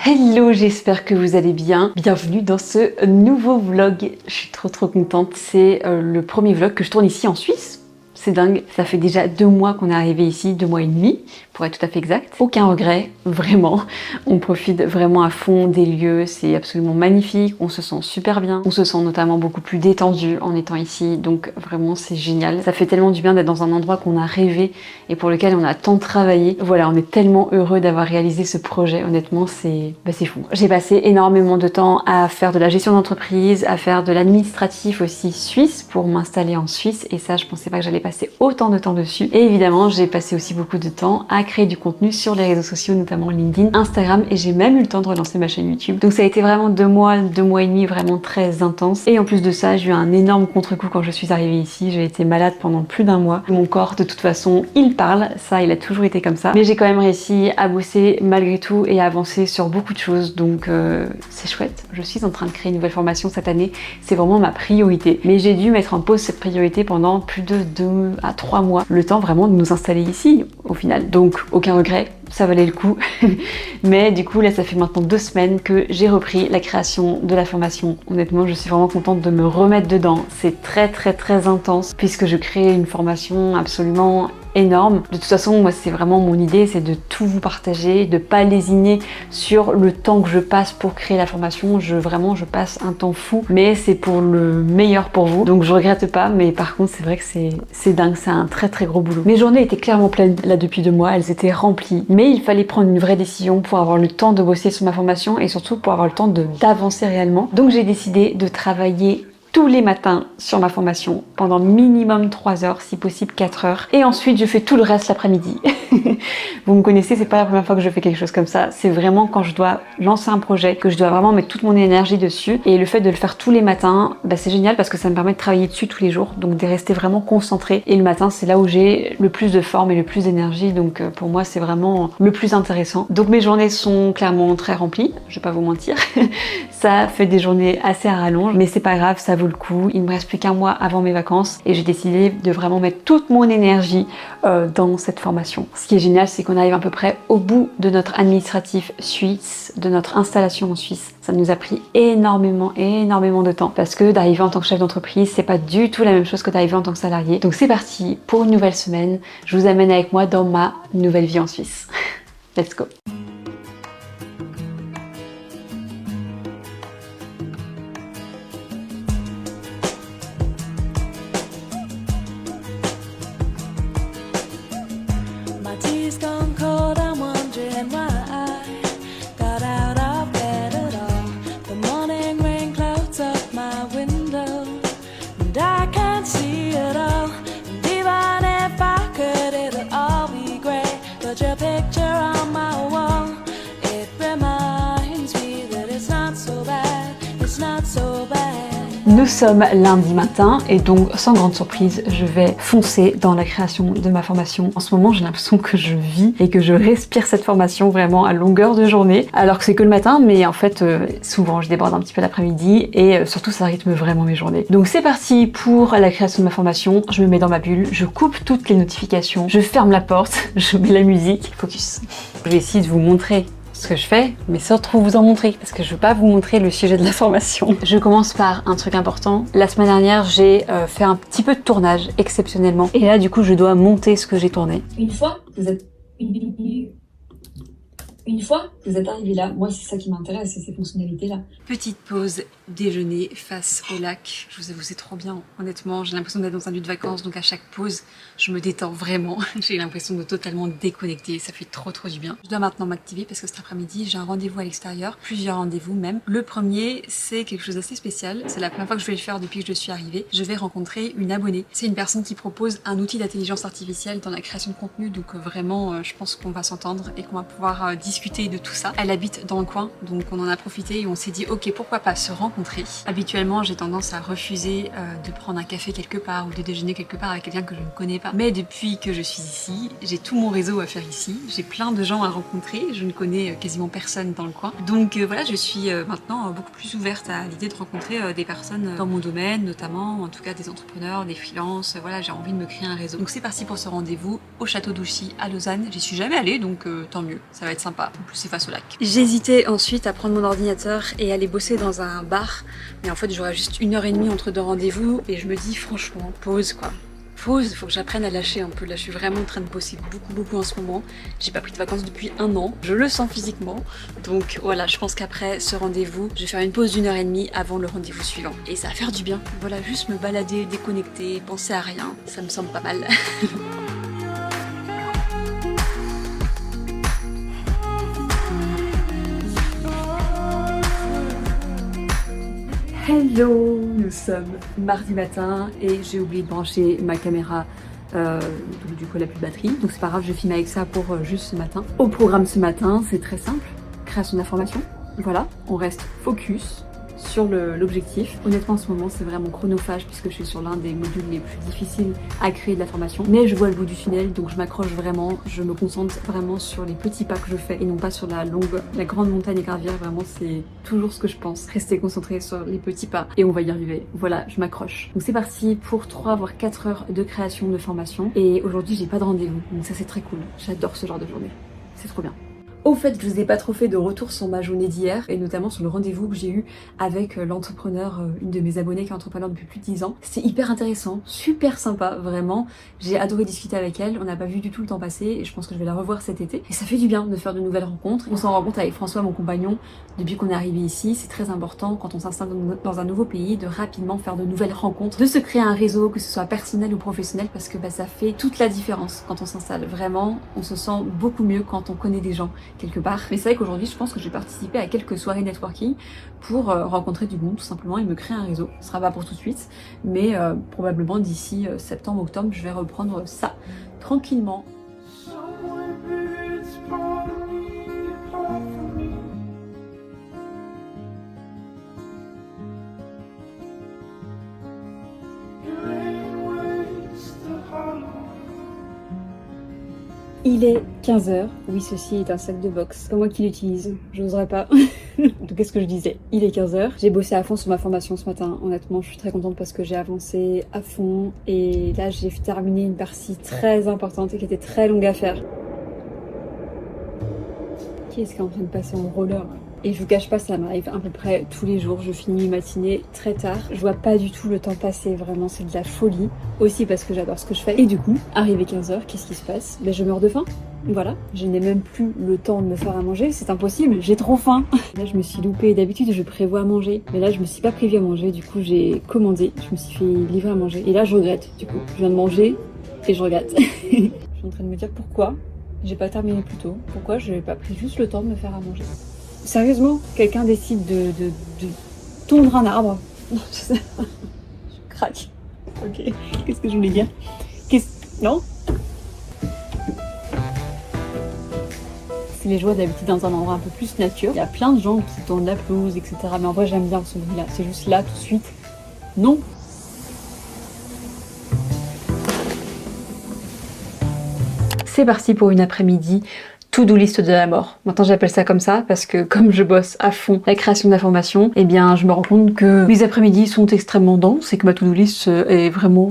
Hello, j'espère que vous allez bien. Bienvenue dans ce nouveau vlog. Je suis trop contente. C'est le premier vlog que je tourne ici en Suisse. C'est dingue, ça fait déjà 2 mois qu'on est arrivé ici, 2 mois et demi, pour être tout à fait exact. Aucun regret, vraiment. On profite vraiment à fond des lieux, c'est absolument magnifique, on se sent super bien. On se sent notamment beaucoup plus détendu en étant ici, donc vraiment c'est génial. Ça fait tellement du bien d'être dans un endroit qu'on a rêvé et pour lequel on a tant travaillé. Voilà, on est tellement heureux d'avoir réalisé ce projet, honnêtement c'est fou. J'ai passé énormément de temps à faire de la gestion d'entreprise, à faire de l'administratif aussi suisse pour m'installer en Suisse et ça je pensais pas que j'allais passer autant de temps dessus. Et évidemment, j'ai passé aussi beaucoup de temps à créer du contenu sur les réseaux sociaux, notamment LinkedIn, Instagram, et j'ai même eu le temps de relancer ma chaîne YouTube. Donc ça a été vraiment 2 mois et demi vraiment très intense. Et en plus de ça, j'ai eu un énorme contre-coup quand je suis arrivée ici. J'ai été malade pendant plus d'1 mois. Mon corps, de toute façon, il parle. Ça, il a toujours été comme ça. Mais j'ai quand même réussi à bosser malgré tout et à avancer sur beaucoup de choses. Donc c'est chouette. Je suis en train de créer une nouvelle formation cette année. C'est vraiment ma priorité. Mais j'ai dû mettre en pause cette priorité pendant plus de 2 à 3 mois, le temps vraiment de nous installer ici au final. Donc aucun regret, ça valait le coup. Mais du coup là ça fait maintenant 2 semaines que j'ai repris la création de la formation. Honnêtement je suis vraiment contente de me remettre dedans. C'est très intense puisque je crée une formation absolument énorme. De toute façon, moi, c'est vraiment mon idée, c'est de tout vous partager, de pas lésiner sur le temps que je passe pour créer la formation. Je passe un temps fou, mais c'est pour le meilleur pour vous. Donc, je regrette pas, mais par contre, c'est vrai que c'est dingue, c'est un très gros boulot. Mes journées étaient clairement pleines là depuis 2 mois, elles étaient remplies, mais il fallait prendre une vraie décision pour avoir le temps de bosser sur ma formation et surtout pour avoir le temps d'avancer réellement. Donc, j'ai décidé de travailler tous les matins sur ma formation pendant minimum 3 heures, si possible 4 heures. Et ensuite, je fais tout le reste l'après-midi. Vous me connaissez, c'est pas la première fois que je fais quelque chose comme ça. C'est vraiment quand je dois lancer un projet, que je dois vraiment mettre toute mon énergie dessus. Et le fait de le faire tous les matins, bah c'est génial parce que ça me permet de travailler dessus tous les jours. Donc de rester vraiment concentrée. Et le matin, c'est là où j'ai le plus de forme et le plus d'énergie. Donc pour moi, c'est vraiment le plus intéressant. Donc mes journées sont clairement très remplies. Je vais pas vous mentir. Ça fait des journées assez à rallonge. Mais c'est pas grave, ça vaut le coup. Il me reste plus qu'1 mois avant mes vacances. Et j'ai décidé de vraiment mettre toute mon énergie dans cette formation. Ce qui est génial, c'est qu'on arrive à peu près au bout de notre administratif suisse, de notre installation en Suisse. Ça nous a pris énormément de temps parce que d'arriver en tant que chef d'entreprise, c'est pas du tout la même chose que d'arriver en tant que salarié. Donc c'est parti pour une nouvelle semaine. Je vous amène avec moi dans ma nouvelle vie en Suisse. Let's go! Nous sommes lundi matin et donc sans grande surprise, je vais foncer dans la création de ma formation. En ce moment, j'ai l'impression que je vis et que je respire cette formation vraiment à longueur de journée, alors que c'est que le matin, mais en fait, souvent je déborde un petit peu l'après-midi et surtout ça rythme vraiment mes journées. Donc c'est parti pour la création de ma formation. Je me mets dans ma bulle, je coupe toutes les notifications, je ferme la porte, je mets la musique, focus. Je vais essayer de vous montrer ce que je fais, mais sans trop vous en montrer, parce que je veux pas vous montrer le sujet de la formation. Je commence par un truc important. La semaine dernière, j'ai fait un petit peu de tournage, exceptionnellement. Et là, du coup, je dois monter ce que j'ai tourné. Une fois que vous êtes arrivé là, moi c'est ça qui m'intéresse, c'est ces fonctionnalités-là. Petite pause déjeuner face au lac. Je vous avoue, c'est trop bien. Honnêtement, j'ai l'impression d'être dans un lieu de vacances, donc à chaque pause, je me détends vraiment. J'ai l'impression de totalement déconnecter, ça fait trop du bien. Je dois maintenant m'activer parce que cet après-midi, j'ai un rendez-vous à l'extérieur, plusieurs rendez-vous même. Le premier, c'est quelque chose d'assez spécial. C'est la première fois que je vais le faire depuis que je suis arrivée. Je vais rencontrer une abonnée. C'est une personne qui propose un outil d'intelligence artificielle dans la création de contenu, donc vraiment, je pense qu'on va s'entendre et qu'on va pouvoir discuter de tout ça. Elle habite dans le coin, donc on en a profité et on s'est dit ok, pourquoi pas se rencontrer. Habituellement, j'ai tendance à refuser de prendre un café quelque part ou de déjeuner quelque part avec quelqu'un que je ne connais pas. Mais depuis que je suis ici, j'ai tout mon réseau à faire ici. J'ai plein de gens à rencontrer. Je ne connais quasiment personne dans le coin. Donc voilà, je suis maintenant beaucoup plus ouverte à l'idée de rencontrer des personnes dans mon domaine, notamment, en tout cas des entrepreneurs, des freelances. Voilà, j'ai envie de me créer un réseau. Donc c'est parti pour ce rendez-vous au château d'Ouchy à Lausanne. J'y suis jamais allée, donc tant mieux, ça va être sympa. sympa. En plus c'est face au lac. J'hésitais ensuite à prendre mon ordinateur et aller bosser dans un bar. Mais en fait j'aurais juste 1h30 entre deux rendez-vous. Et je me dis franchement, pause quoi. Pause, faut que j'apprenne à lâcher un peu. Là je suis vraiment en train de bosser beaucoup en ce moment. J'ai pas pris de vacances depuis 1 an. Je le sens physiquement. Donc voilà, je pense qu'après ce rendez-vous, je vais faire une pause d'1h30 avant le rendez-vous suivant. Et ça va faire du bien. Voilà, juste me balader, déconnecter, penser à rien. Ça me semble pas mal. Hello, nous sommes mardi matin et j'ai oublié de brancher ma caméra, donc du coup elle n'a plus de batterie, donc c'est pas grave, je filme avec ça pour juste ce matin. Au programme ce matin, c'est très simple, création d'informations, voilà, on reste focus sur l'objectif. Honnêtement en ce moment c'est vraiment chronophage puisque je suis sur l'un des modules les plus difficiles à créer de la formation, mais je vois le bout du tunnel donc je m'accroche vraiment, je me concentre vraiment sur les petits pas que je fais et non pas sur la grande montagne à gravir. Vraiment c'est toujours ce que je pense, rester concentré sur les petits pas et on va y arriver. Voilà, je m'accroche. Donc c'est parti pour 3 voire 4 heures de création de formation et aujourd'hui j'ai pas de rendez-vous donc ça c'est très cool, j'adore ce genre de journée, c'est trop bien. Au fait, je vous ai pas trop fait de retour sur ma journée d'hier et notamment sur le rendez-vous que j'ai eu avec l'entrepreneur, une de mes abonnées qui est entrepreneur depuis plus de 10 ans. C'était hyper intéressant, super sympa, vraiment. J'ai adoré discuter avec elle, on n'a pas vu du tout le temps passer et je pense que je vais la revoir cet été. Et ça fait du bien de faire de nouvelles rencontres. On s'en rend compte avec François, mon compagnon, depuis qu'on est arrivé ici. C'est très important quand on s'installe dans un nouveau pays de rapidement faire de nouvelles rencontres, de se créer un réseau, que ce soit personnel ou professionnel, parce que ça fait toute la différence quand on s'installe. Vraiment, on se sent beaucoup mieux quand on connaît des gens quelque part. Mais c'est vrai qu'aujourd'hui je pense que je vais participer à quelques soirées networking pour rencontrer du monde tout simplement et me créer un réseau. Ce sera pas pour tout de suite, mais probablement d'ici septembre-octobre je vais reprendre ça tranquillement. Il est 15h, oui ceci est un sac de boxe, c'est moi qui l'utilise, j'oserais pas. Donc qu'est-ce que je disais? Il est 15h, j'ai bossé à fond sur ma formation ce matin, honnêtement je suis très contente parce que j'ai avancé à fond et là j'ai terminé une partie très importante et qui était très longue à faire. Qui est-ce qui est en train de passer en roller? Et je vous cache pas, ça m'arrive à peu près tous les jours. Je finis une matinée très tard. Je vois pas du tout le temps passer, vraiment, c'est de la folie. Aussi parce que j'adore ce que je fais. Et du coup, arrivé 15h, qu'est-ce qui se passe? Je meurs de faim. Voilà, je n'ai même plus le temps de me faire à manger, c'est impossible, j'ai trop faim. Là, je me suis loupée. D'habitude, je prévois à manger. Mais là, je me suis pas prévue à manger. Du coup, j'ai commandé. Je me suis fait livrer à manger. Et là, je regrette. Du coup, je viens de manger et je regrette. Je suis en train de me dire pourquoi j'ai pas terminé plus tôt. Pourquoi je n'ai pas pris juste le temps de me faire à manger. Sérieusement, quelqu'un décide de tondre un arbre. Non, je craque. Ok, qu'est-ce que je voulais dire? Non? C'est les joies d'habiter dans un endroit un peu plus nature. Il y a plein de gens qui tournent la pelouse, etc. Mais en vrai, j'aime bien ce bruit-là. C'est juste là, tout de suite. Non. C'est parti pour une après-midi to-do list de la mort. Maintenant j'appelle ça comme ça parce que comme je bosse à fond la création d'informations, eh bien je me rends compte que mes après-midi sont extrêmement denses et que ma to-do list est vraiment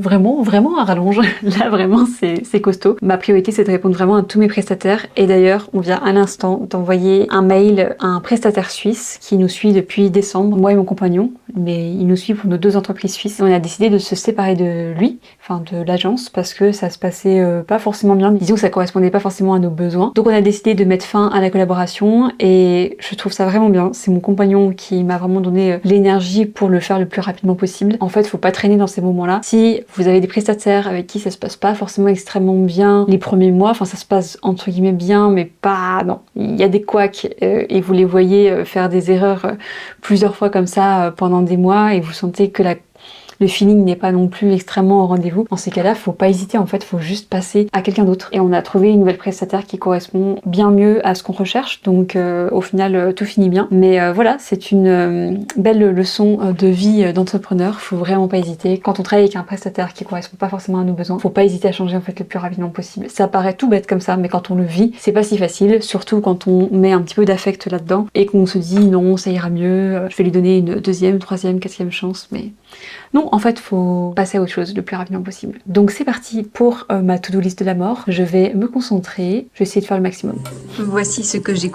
à rallonge. Là vraiment c'est costaud. Ma priorité c'est de répondre vraiment à tous mes prestataires et d'ailleurs on vient à l'instant d'envoyer un mail à un prestataire suisse qui nous suit depuis décembre, moi et mon compagnon, mais il nous suit pour nos 2 entreprises suisses. Et on a décidé de se séparer de lui, enfin de l'agence, parce que ça se passait pas forcément bien. Disons que ça correspondait pas forcément à nos besoins. Donc on a décidé de mettre fin à la collaboration et je trouve ça vraiment bien. C'est mon compagnon qui m'a vraiment donné l'énergie pour le faire le plus rapidement possible. En fait, faut pas traîner dans ces moments-là. Si vous avez des prestataires avec qui ça se passe pas forcément extrêmement bien les premiers mois, enfin ça se passe entre guillemets bien, mais pas... Non, il y a des couacs et vous les voyez faire des erreurs plusieurs fois comme ça pendant des mois et vous sentez que le feeling n'est pas non plus extrêmement au rendez-vous. Dans ces cas-là, faut pas hésiter, en fait, faut juste passer à quelqu'un d'autre. Et on a trouvé une nouvelle prestataire qui correspond bien mieux à ce qu'on recherche, donc au final, tout finit bien. Mais voilà, c'est une belle leçon de vie d'entrepreneur. Faut vraiment pas hésiter. Quand on travaille avec un prestataire qui correspond pas forcément à nos besoins, faut pas hésiter à changer en fait le plus rapidement possible. Ça paraît tout bête comme ça, mais quand on le vit, c'est pas si facile, surtout quand on met un petit peu d'affect là-dedans et qu'on se dit non, ça ira mieux, je vais lui donner une 2e, 3e, 4e chance, mais non, en fait, faut passer à autre chose le plus rapidement possible. Donc c'est parti pour ma to-do list de la mort. Je vais me concentrer, je vais essayer de faire le maximum. Voici ce que j'ai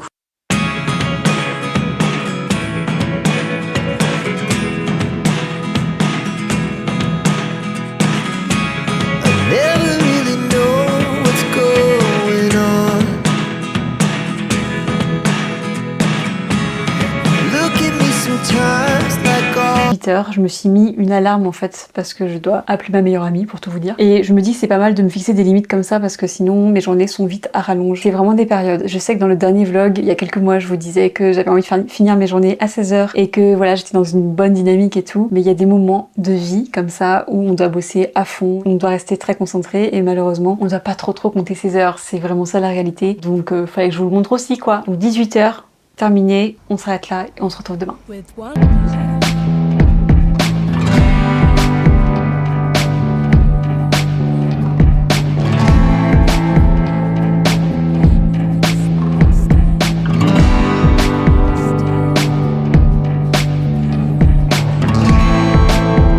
8h, je me suis mis une alarme en fait parce que je dois appeler ma meilleure amie pour tout vous dire. Et je me dis que c'est pas mal de me fixer des limites comme ça parce que sinon mes journées sont vite à rallonge. C'est vraiment des périodes. Je sais que dans le dernier vlog, il y a quelques mois, je vous disais que j'avais envie de finir mes journées à 16h et que voilà, j'étais dans une bonne dynamique et tout. Mais il y a des moments de vie comme ça où on doit bosser à fond, on doit rester très concentré et malheureusement, on doit pas trop compter ses heures. C'est vraiment ça la réalité. Donc fallait que je vous le montre aussi quoi. Donc 18h, terminé, on s'arrête là et on se retrouve demain.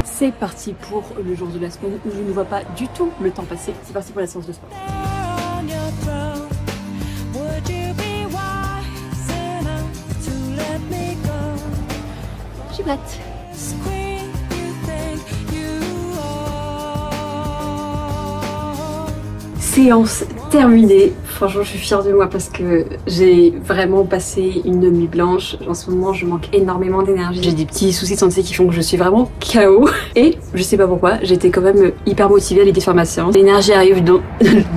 C'est parti pour le jour de la semaine où je ne vois pas du tout le temps passer. C'est parti pour la séance de sport. Je suis prête. Séance terminée. Franchement, je suis fière de moi parce que j'ai vraiment passé une nuit blanche. En ce moment, je manque énormément d'énergie. J'ai des petits soucis de santé qui font que je suis vraiment KO. Et je sais pas pourquoi, j'étais quand même hyper motivée à l'idée de faire ma séance. L'énergie arrive de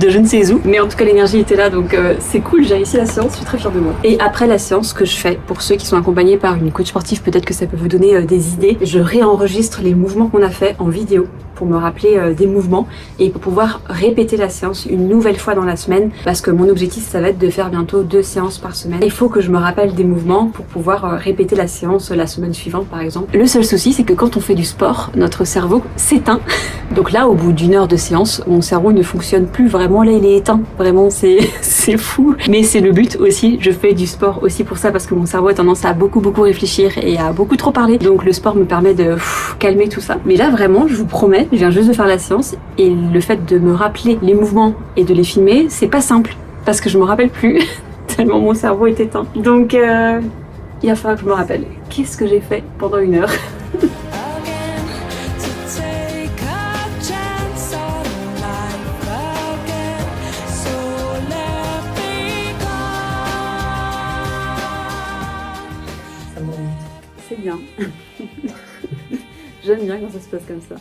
je ne sais où, mais en tout cas, l'énergie était là, donc c'est cool. J'ai réussi la séance, je suis très fière de moi. Et après la séance, ce que je fais, pour ceux qui sont accompagnés par une coach sportive, peut-être que ça peut vous donner des idées. Je réenregistre les mouvements qu'on a fait en vidéo pour me rappeler des mouvements et pour pouvoir répéter la séance une nouvelle fois dans la semaine parce que mon objectif ça va être de faire bientôt 2 séances par semaine. Il faut que je me rappelle des mouvements pour pouvoir répéter la séance la semaine suivante par exemple. Le seul souci c'est que quand on fait du sport, notre cerveau s'éteint. Donc là au bout d'une heure de séance, mon cerveau ne fonctionne plus vraiment, là il est éteint. Vraiment c'est fou. Mais c'est le but aussi, je fais du sport aussi pour ça parce que mon cerveau a tendance à beaucoup réfléchir et à beaucoup trop parler. Donc le sport me permet de calmer tout ça. Mais là vraiment je vous promets, je viens juste de faire la séance et le fait de me rappeler les mouvements et de les filmer, c'est pas simple parce que je me rappelle plus tellement mon cerveau est éteint. Donc il va falloir que je me rappelle. Qu'est-ce que j'ai fait pendant une heure? C'est bien. J'aime bien quand ça se passe comme ça.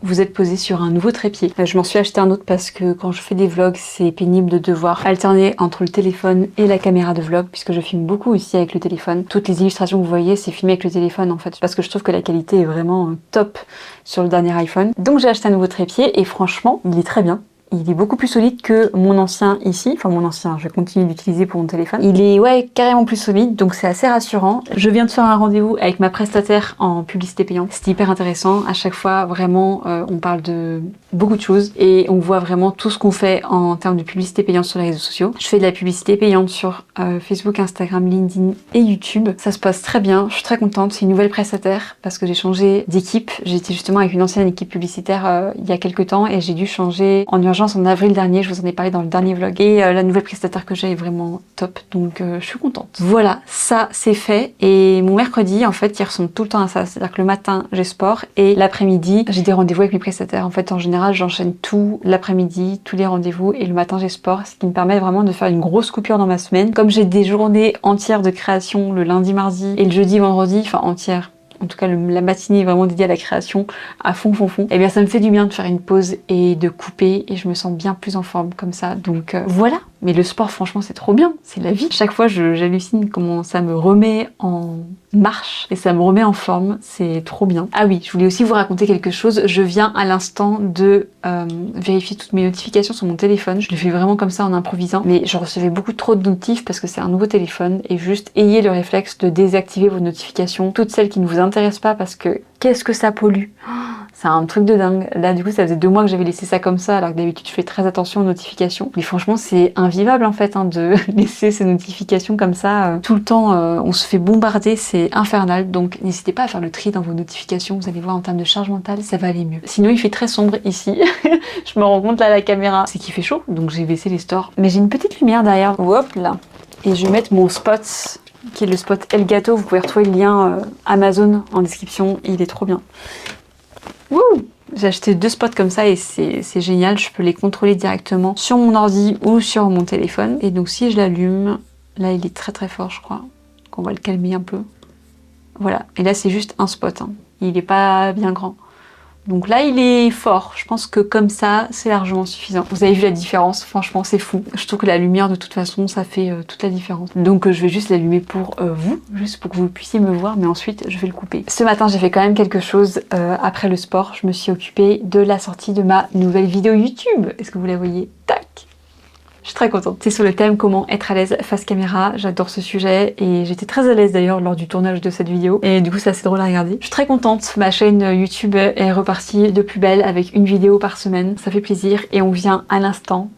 Vous êtes posé sur un nouveau trépied. Je m'en suis acheté un autre parce que quand je fais des vlogs, c'est pénible de devoir alterner entre le téléphone et la caméra de vlog puisque je filme beaucoup aussi avec le téléphone. Toutes les illustrations que vous voyez, c'est filmé avec le téléphone en fait parce que je trouve que la qualité est vraiment top sur le dernier iPhone. Donc j'ai acheté un nouveau trépied et franchement, il est très bien. Il est beaucoup plus solide que mon ancien ici. Enfin mon ancien, je continue d'utiliser pour mon téléphone. Il est carrément plus solide, donc c'est assez rassurant. Je viens de faire un rendez-vous avec ma prestataire en publicité payante. C'était hyper intéressant. À chaque fois, vraiment, on parle de beaucoup de choses et on voit vraiment tout ce qu'on fait en termes de publicité payante sur les réseaux sociaux. Je fais de la publicité payante sur Facebook, Instagram, LinkedIn et YouTube. Ça se passe très bien. Je suis très contente. C'est une nouvelle prestataire parce que j'ai changé d'équipe. J'étais justement avec une ancienne équipe publicitaire il y a quelques temps et j'ai dû changer en urgence en avril dernier, je vous en ai parlé dans le dernier vlog. Et la nouvelle prestataire que j'ai est vraiment top, donc je suis contente. Voilà, ça c'est fait. Et mon mercredi, en fait, il ressemble tout le temps à ça. C'est-à-dire que le matin, j'ai sport et l'après-midi, j'ai des rendez-vous avec mes prestataires. En fait, en général, j'enchaîne tout l'après-midi, tous les rendez-vous et le matin, j'ai sport, ce qui me permet vraiment de faire une grosse coupure dans ma semaine. Comme j'ai des journées entières de création le lundi, mardi et le jeudi, vendredi, enfin entières. En tout cas, la matinée est vraiment dédiée à la création, à fond. Et bien, ça me fait du bien de faire une pause et de couper et je me sens bien plus en forme comme ça. Donc voilà. Mais le sport, franchement, c'est trop bien. C'est la vie. Chaque fois, j'hallucine comment ça me remet en marche et ça me remet en forme. C'est trop bien. Ah oui, je voulais aussi vous raconter quelque chose. Je viens à l'instant de vérifier toutes mes notifications sur mon téléphone. Je le fais vraiment comme ça en improvisant. Mais je recevais beaucoup trop de notifs parce que c'est un nouveau téléphone et juste ayez le réflexe de désactiver vos notifications. Toutes celles qui ne vous intéressent pas parce que qu'est-ce que ça pollue. C'est un truc de dingue. Là, du coup, ça faisait 2 mois que j'avais laissé ça comme ça, alors que d'habitude, je fais très attention aux notifications. Mais franchement, c'est invivable, en fait, de laisser ces notifications comme ça. Tout le temps, on se fait bombarder, c'est infernal. Donc, n'hésitez pas à faire le tri dans vos notifications. Vous allez voir, en termes de charge mentale, ça va aller mieux. Sinon, il fait très sombre ici. Je me rends compte, là, à la caméra, c'est qu'il fait chaud. Donc, j'ai baissé les stores. Mais j'ai une petite lumière derrière. Hop, là. Et je vais mettre mon spot, qui est le spot Elgato. Vous pouvez retrouver le lien Amazon en description. Il est trop bien. Wouh! J'ai acheté 2 spots comme ça et c'est génial, je peux les contrôler directement sur mon ordi ou sur mon téléphone. Et donc si je l'allume, là il est très fort je crois, qu'on va le calmer un peu. Voilà, et là c'est juste un spot, hein. Il n'est pas bien grand. Donc là, il est fort. Je pense que comme ça, c'est largement suffisant. Vous avez vu la différence? Franchement, c'est fou. Je trouve que la lumière, de toute façon, ça fait toute la différence. Donc je vais juste l'allumer pour vous, juste pour que vous puissiez me voir, mais ensuite, je vais le couper. Ce matin, j'ai fait quand même quelque chose après le sport. Je me suis occupée de la sortie de ma nouvelle vidéo YouTube. Est-ce que vous la voyez? Tac! Je suis très contente. C'est sur le thème comment être à l'aise face caméra. J'adore ce sujet et j'étais très à l'aise d'ailleurs lors du tournage de cette vidéo. Et du coup, c'est assez drôle à regarder. Je suis très contente. Ma chaîne YouTube est repartie de plus belle avec une vidéo par semaine. Ça fait plaisir et on vient à l'instant,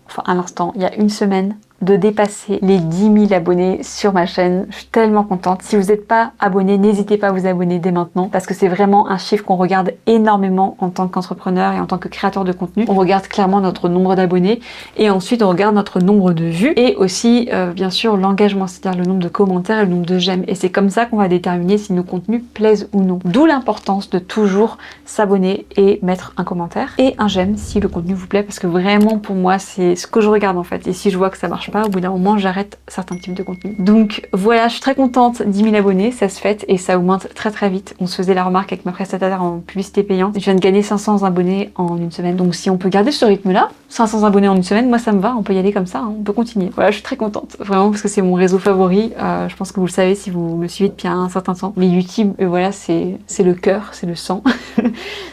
il y a une semaine, de dépasser les 10 000 abonnés sur ma chaîne. Je suis tellement contente. Si vous n'êtes pas abonné, n'hésitez pas à vous abonner dès maintenant parce que c'est vraiment un chiffre qu'on regarde énormément en tant qu'entrepreneur et en tant que créateur de contenu. On regarde clairement notre nombre d'abonnés et ensuite on regarde notre nombre de vues et aussi bien sûr l'engagement, c'est-à-dire le nombre de commentaires et le nombre de j'aime. Et c'est comme ça qu'on va déterminer si nos contenus plaisent ou non. D'où l'importance de toujours s'abonner et mettre un commentaire et un j'aime si le contenu vous plaît parce que vraiment pour moi c'est ce que je regarde en fait. Et si je vois que ça marche pas, au bout d'un moment j'arrête certains types de contenus. Donc voilà, je suis très contente, 10 000 abonnés, ça se fait et ça augmente très très vite. On se faisait la remarque avec ma prestataire en publicité payante. Je viens de gagner 500 abonnés en une semaine. Donc si on peut garder ce rythme là, 500 abonnés en une semaine, moi ça me va, on peut y aller comme ça, hein, on peut continuer. Voilà, je suis très contente, vraiment parce que c'est mon réseau favori. Je pense que vous le savez si vous me suivez depuis un certain temps. Mais YouTube, voilà, c'est le cœur, c'est le sang.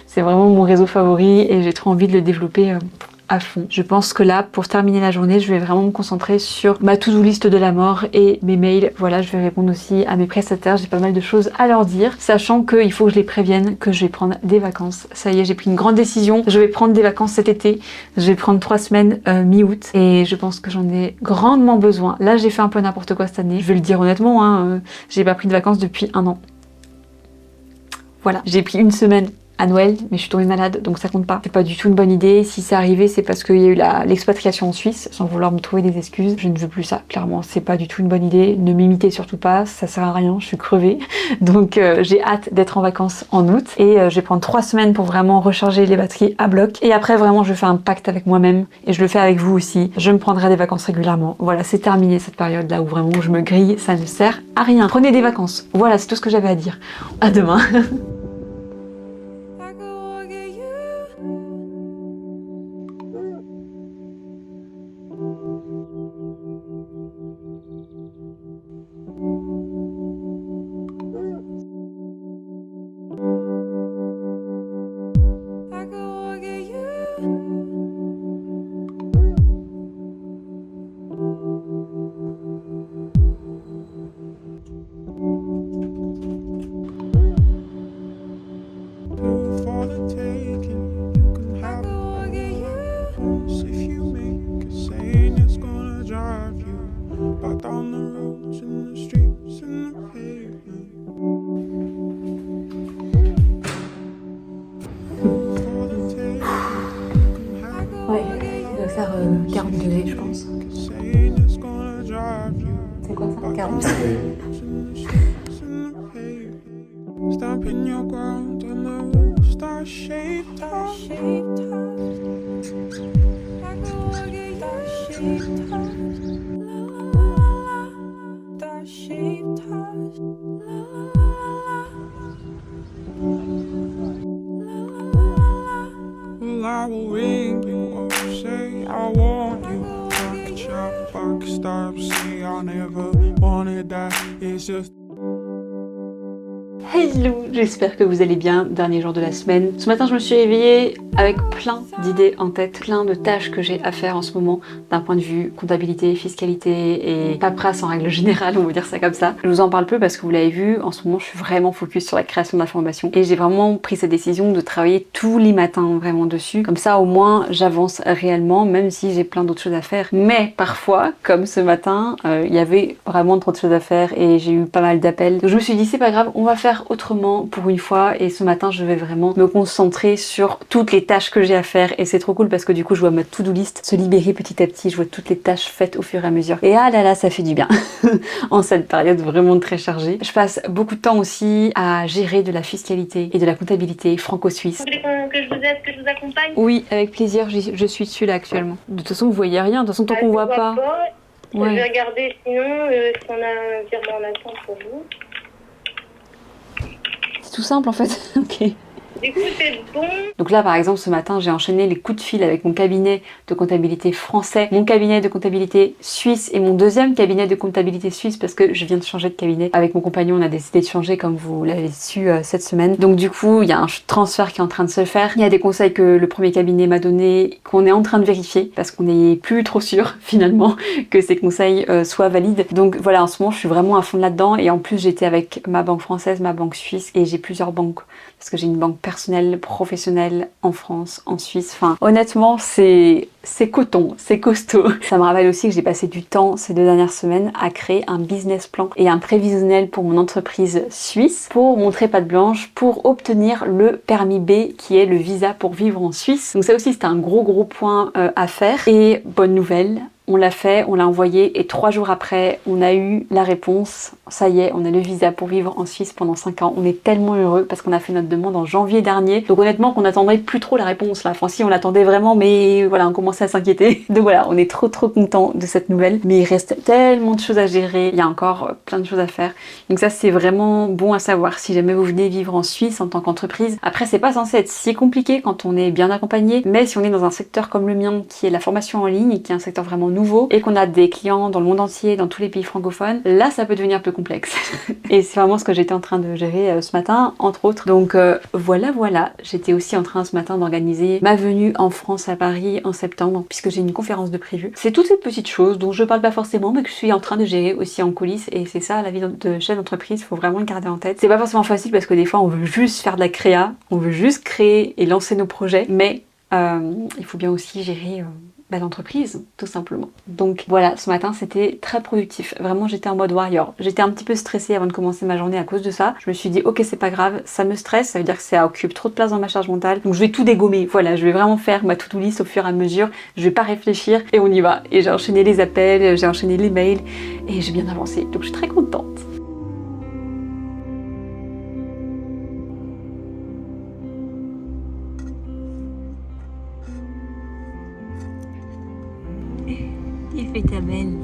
C'est vraiment mon réseau favori et j'ai trop envie de le développer à fond. Je pense que là, pour terminer la journée, je vais vraiment me concentrer sur ma to-do list de la mort et mes mails. Voilà, je vais répondre aussi à mes prestataires. J'ai pas mal de choses à leur dire, sachant qu'il faut que je les prévienne que je vais prendre des vacances. Ça y est, j'ai pris une grande décision. Je vais prendre des vacances cet été. Je vais prendre 3 semaines mi-août et je pense que j'en ai grandement besoin. Là, j'ai fait un peu n'importe quoi cette année. Je vais le dire honnêtement, hein, j'ai pas pris de vacances depuis 1 an. Voilà, j'ai pris 1 semaine à Noël, mais je suis tombée malade, donc ça compte pas. C'est pas du tout une bonne idée. Si c'est arrivé, c'est parce qu'il y a eu l'expatriation en Suisse, sans vouloir me trouver des excuses. Je ne veux plus ça, clairement. C'est pas du tout une bonne idée. Ne m'imitez surtout pas, ça sert à rien, je suis crevée. Donc j'ai hâte d'être en vacances en août. Et je vais prendre 3 semaines pour vraiment recharger les batteries à bloc. Et après, vraiment, je fais un pacte avec moi-même. Et je le fais avec vous aussi. Je me prendrai des vacances régulièrement. Voilà, c'est terminé cette période-là où vraiment je me grille. Ça ne sert à rien. Prenez des vacances. Voilà, c'est tout ce que j'avais à dire. À demain. Ouais, il doit faire 40 degrés, je pense. C'est quoi ça? 40 degrés. I will ring you up, say I want you. I could chop, I could stop, say I never wanted that. It's just. Hello, j'espère que vous allez bien, dernier jour de la semaine. Ce matin je me suis réveillée avec plein d'idées en tête, plein de tâches que j'ai à faire en ce moment d'un point de vue comptabilité, fiscalité et paperasse en règle générale, on va dire ça comme ça. Je vous en parle peu parce que vous l'avez vu, en ce moment je suis vraiment focus sur la création d'informations et j'ai vraiment pris cette décision de travailler tous les matins vraiment dessus. Comme ça au moins j'avance réellement même si j'ai plein d'autres choses à faire. Mais parfois, comme ce matin, il y avait vraiment trop de choses à faire et j'ai eu pas mal d'appels. Donc je me suis dit c'est pas grave, on va faire autrement pour une fois et ce matin je vais vraiment me concentrer sur toutes les tâches que j'ai à faire et c'est trop cool parce que du coup je vois ma to-do list se libérer petit à petit, je vois toutes les tâches faites au fur et à mesure et ah là là ça fait du bien en cette période vraiment très chargée. Je passe beaucoup de temps aussi à gérer de la fiscalité et de la comptabilité franco-suisse. Vous voulez que je vous aide, que je vous accompagne? Oui, avec plaisir, je suis dessus là actuellement. De toute façon vous voyez rien, de toute façon tant qu'on voit pas. Ouais. Je vais regarder sinon si on a un virement en attente pour vous. tout simple en fait. Ok. Du coup, c'est bon. Donc là, par exemple, ce matin, j'ai enchaîné les coups de fil avec mon cabinet de comptabilité français, mon cabinet de comptabilité suisse et mon deuxième cabinet de comptabilité suisse parce que je viens de changer de cabinet. Avec mon compagnon, on a décidé de changer comme vous l'avez su cette semaine. Donc du coup, il y a un transfert qui est en train de se faire. Il y a des conseils que le premier cabinet m'a donné qu'on est en train de vérifier parce qu'on n'est plus trop sûr finalement que ces conseils soient valides. Donc voilà, en ce moment, je suis vraiment à fond là-dedans et en plus, j'étais avec ma banque française, ma banque suisse et j'ai plusieurs banques parce que j'ai une banque personnelle, professionnelle en France, en Suisse. Enfin, honnêtement, c'est coton, c'est costaud. Ça me rappelle aussi que j'ai passé du temps ces 2 dernières semaines à créer un business plan et un prévisionnel pour mon entreprise suisse pour montrer patte blanche, pour obtenir le permis B qui est le visa pour vivre en Suisse. Donc ça aussi, c'était un gros point à faire. Et bonne nouvelle, on l'a fait, on l'a envoyé et 3 jours après, on a eu la réponse. Ça y est, on a le visa pour vivre en Suisse pendant 5 ans. On est tellement heureux parce qu'on a fait notre demande en janvier dernier. Donc honnêtement, qu'on n'attendrait plus trop la réponse là. Enfin si, on l'attendait vraiment, mais voilà, on commençait à s'inquiéter. Donc voilà, on est trop content de cette nouvelle. Mais il reste tellement de choses à gérer. Il y a encore plein de choses à faire. Donc ça, c'est vraiment bon à savoir si jamais vous venez vivre en Suisse en tant qu'entreprise. Après, c'est pas censé être si compliqué quand on est bien accompagné. Mais si on est dans un secteur comme le mien, qui est la formation en ligne, qui est un secteur vraiment nouveau et qu'on a des clients dans le monde entier, dans tous les pays francophones, là ça peut devenir plus complexe. Et c'est vraiment ce que j'étais en train de gérer ce matin, entre autres. Donc voilà, j'étais aussi en train ce matin d'organiser ma venue en France à Paris en septembre, puisque j'ai une conférence de prévue. C'est toutes ces petites choses dont je parle pas forcément, mais que je suis en train de gérer aussi en coulisses, et c'est ça la vie de chef d'entreprise, faut vraiment le garder en tête. C'est pas forcément facile parce que des fois on veut juste faire de la créa, on veut juste créer et lancer nos projets, mais il faut bien aussi gérer l'entreprise, tout simplement. Donc voilà, ce matin c'était très productif. Vraiment, j'étais en mode warrior. J'étais un petit peu stressée avant de commencer ma journée à cause de ça. Je me suis dit, ok, c'est pas grave, ça me stresse, ça veut dire que ça occupe trop de place dans ma charge mentale. Donc je vais tout dégommer. Voilà, je vais vraiment faire ma to-do list au fur et à mesure. Je vais pas réfléchir et on y va. Et j'ai enchaîné les appels, j'ai enchaîné les mails et j'ai bien avancé. Donc je suis très contente. Il fait ta belle.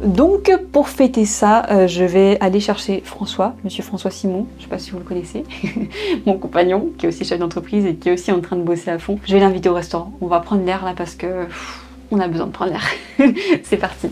Donc pour fêter ça, je vais aller chercher François, monsieur François Simon, je sais pas si vous le connaissez, mon compagnon qui est aussi chef d'entreprise et qui est aussi en train de bosser à fond. Je vais l'inviter au restaurant, on va prendre l'air là parce que on a besoin de prendre l'air. C'est parti.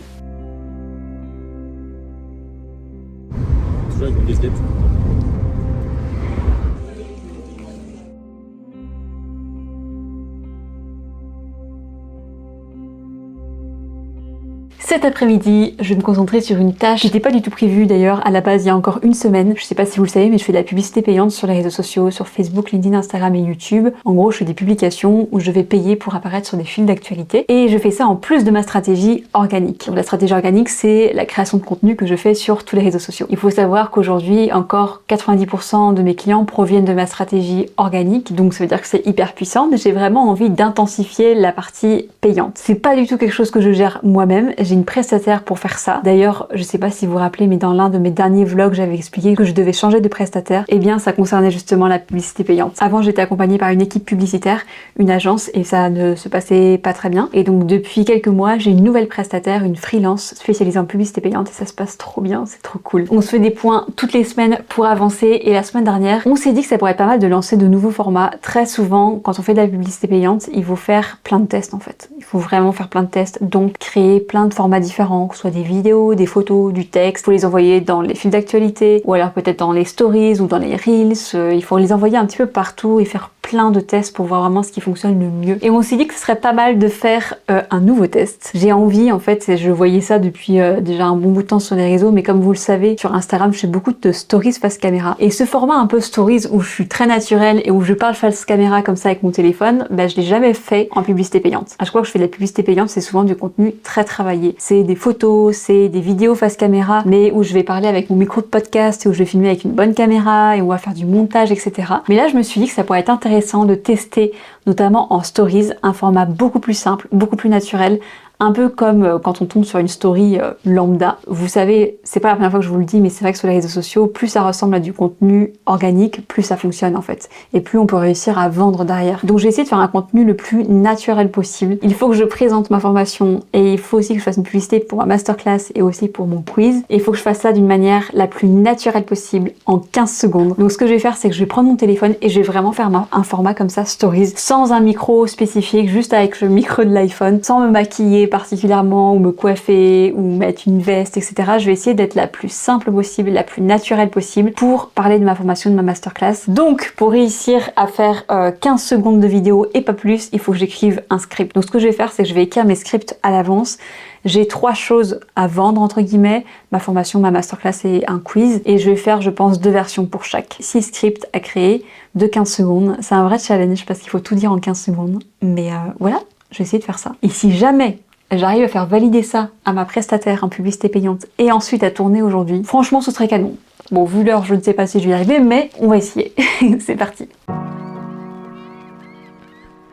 Cet après-midi, je vais me concentrer sur une tâche qui n'était pas du tout prévue d'ailleurs à la base il y a encore une semaine. Je sais pas si vous le savez, mais je fais de la publicité payante sur les réseaux sociaux, sur Facebook, LinkedIn, Instagram et YouTube. En gros, je fais des publications où je vais payer pour apparaître sur des fils d'actualité. Et je fais ça en plus de ma stratégie organique. Donc la stratégie organique, c'est la création de contenu que je fais sur tous les réseaux sociaux. Il faut savoir qu'aujourd'hui, encore 90% de mes clients proviennent de ma stratégie organique. Donc ça veut dire que c'est hyper puissant, mais j'ai vraiment envie d'intensifier la partie payante. C'est pas du tout quelque chose que je gère moi-même. J'ai une prestataire pour faire ça. D'ailleurs, je sais pas si vous vous rappelez, mais dans l'un de mes derniers vlogs, j'avais expliqué que je devais changer de prestataire. Et bien, ça concernait justement la publicité payante. Avant, j'étais accompagnée par une équipe publicitaire, une agence, et ça ne se passait pas très bien. Et donc, depuis quelques mois, j'ai une nouvelle prestataire, une freelance spécialisée en publicité payante, et ça se passe trop bien, c'est trop cool. On se fait des points toutes les semaines pour avancer, et la semaine dernière, on s'est dit que ça pourrait être pas mal de lancer de nouveaux formats. Très souvent, quand on fait de la publicité payante, il faut faire plein de tests en fait. Il faut vraiment faire plein de tests, donc créer plein de formats différents, que ce soit des vidéos, des photos, du texte. Il faut les envoyer dans les fils d'actualité, ou alors peut-être dans les stories ou dans les reels. Il faut les envoyer un petit peu partout et faire plein de tests pour voir vraiment ce qui fonctionne le mieux. Et on s'est dit que ce serait pas mal de faire un nouveau test. J'ai envie, en fait, je voyais ça depuis déjà un bon bout de temps sur les réseaux, mais comme vous le savez, sur Instagram, je fais beaucoup de stories face caméra. Et ce format un peu stories où je suis très naturelle et où je parle face caméra comme ça avec mon téléphone, bah, je l'ai jamais fait en publicité payante. À chaque fois que je fais de la publicité payante, c'est souvent du contenu très travaillé. C'est des photos, c'est des vidéos face caméra, mais où je vais parler avec mon micro de podcast et où je vais filmer avec une bonne caméra et où on va faire du montage, etc. Mais là, je me suis dit que ça pourrait être intéressant de tester, notamment en stories, un format beaucoup plus simple, beaucoup plus naturel, Un peu comme quand on tombe sur une story lambda. Vous savez, c'est pas la première fois que je vous le dis, mais c'est vrai que sur les réseaux sociaux, plus ça ressemble à du contenu organique, plus ça fonctionne en fait. Et plus on peut réussir à vendre derrière. Donc j'ai essayé de faire un contenu le plus naturel possible. Il faut que je présente ma formation et il faut aussi que je fasse une publicité pour ma masterclass et aussi pour mon quiz. Et il faut que je fasse ça d'une manière la plus naturelle possible en 15 secondes. Donc ce que je vais faire, c'est que je vais prendre mon téléphone et je vais vraiment faire un format comme ça, stories, sans un micro spécifique, juste avec le micro de l'iPhone, sans me maquiller particulièrement ou me coiffer ou mettre une veste, etc. Je vais essayer d'être la plus simple possible, la plus naturelle possible pour parler de ma formation, de ma masterclass. Donc pour réussir à faire 15 secondes de vidéo et pas plus, il faut que j'écrive un script. Donc ce que je vais faire, c'est que je vais écrire mes scripts à l'avance. J'ai 3 choses à vendre entre guillemets, ma formation, ma masterclass et un quiz. Et je vais faire, je pense, 2 versions pour chaque. 6 scripts à créer de 15 secondes. C'est un vrai challenge parce qu'il faut tout dire en 15 secondes. Mais voilà, je vais essayer de faire ça. Et si jamais j'arrive à faire valider ça à ma prestataire en publicité payante et ensuite à tourner aujourd'hui, franchement ce serait canon. Bon, vu l'heure, je ne sais pas si je vais y arriver, mais on va essayer. C'est parti.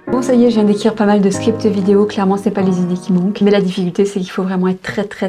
Bon, ça y est, je viens d'écrire pas mal de scripts vidéo, clairement c'est pas les idées qui manquent, mais la difficulté c'est qu'il faut vraiment être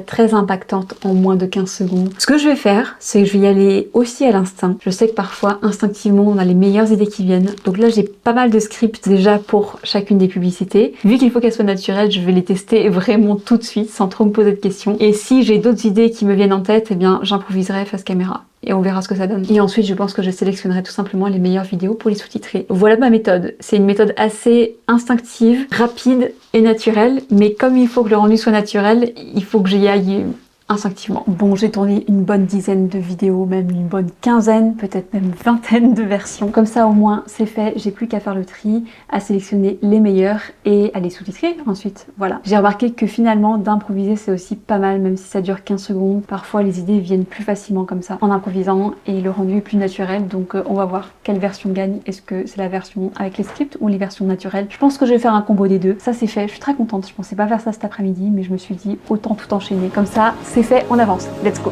très impactante en moins de 15 secondes. Ce que je vais faire, c'est que je vais y aller aussi à l'instinct. Je sais que parfois, instinctivement, on a les meilleures idées qui viennent, donc là j'ai pas mal de scripts déjà pour chacune des publicités. Vu qu'il faut qu'elles soient naturelles, je vais les tester vraiment tout de suite, sans trop me poser de questions. Et si j'ai d'autres idées qui me viennent en tête, eh bien j'improviserai face caméra. Et on verra ce que ça donne. Et ensuite, je pense que je sélectionnerai tout simplement les meilleures vidéos pour les sous-titrer. Voilà ma méthode. C'est une méthode assez instinctive, rapide et naturelle, mais comme il faut que le rendu soit naturel, il faut que j'y aille instinctivement. Bon, j'ai tourné une bonne dizaine de vidéos, même une bonne quinzaine, peut-être même vingtaine de versions. Comme ça, au moins, c'est fait. J'ai plus qu'à faire le tri, à sélectionner les meilleurs et à les sous-titrer ensuite. Voilà. J'ai remarqué que finalement, d'improviser, c'est aussi pas mal, même si ça dure 15 secondes. Parfois, les idées viennent plus facilement comme ça, en improvisant, et le rendu est plus naturel. Donc, on va voir quelle version gagne. Est-ce que c'est la version avec les scripts ou les versions naturelles? Je pense que je vais faire un combo des deux. Ça, c'est fait. Je suis très contente. Je pensais pas faire ça cet après-midi, mais je me suis dit, autant tout enchaîner. Comme ça, c'est fait, on avance. Let's go.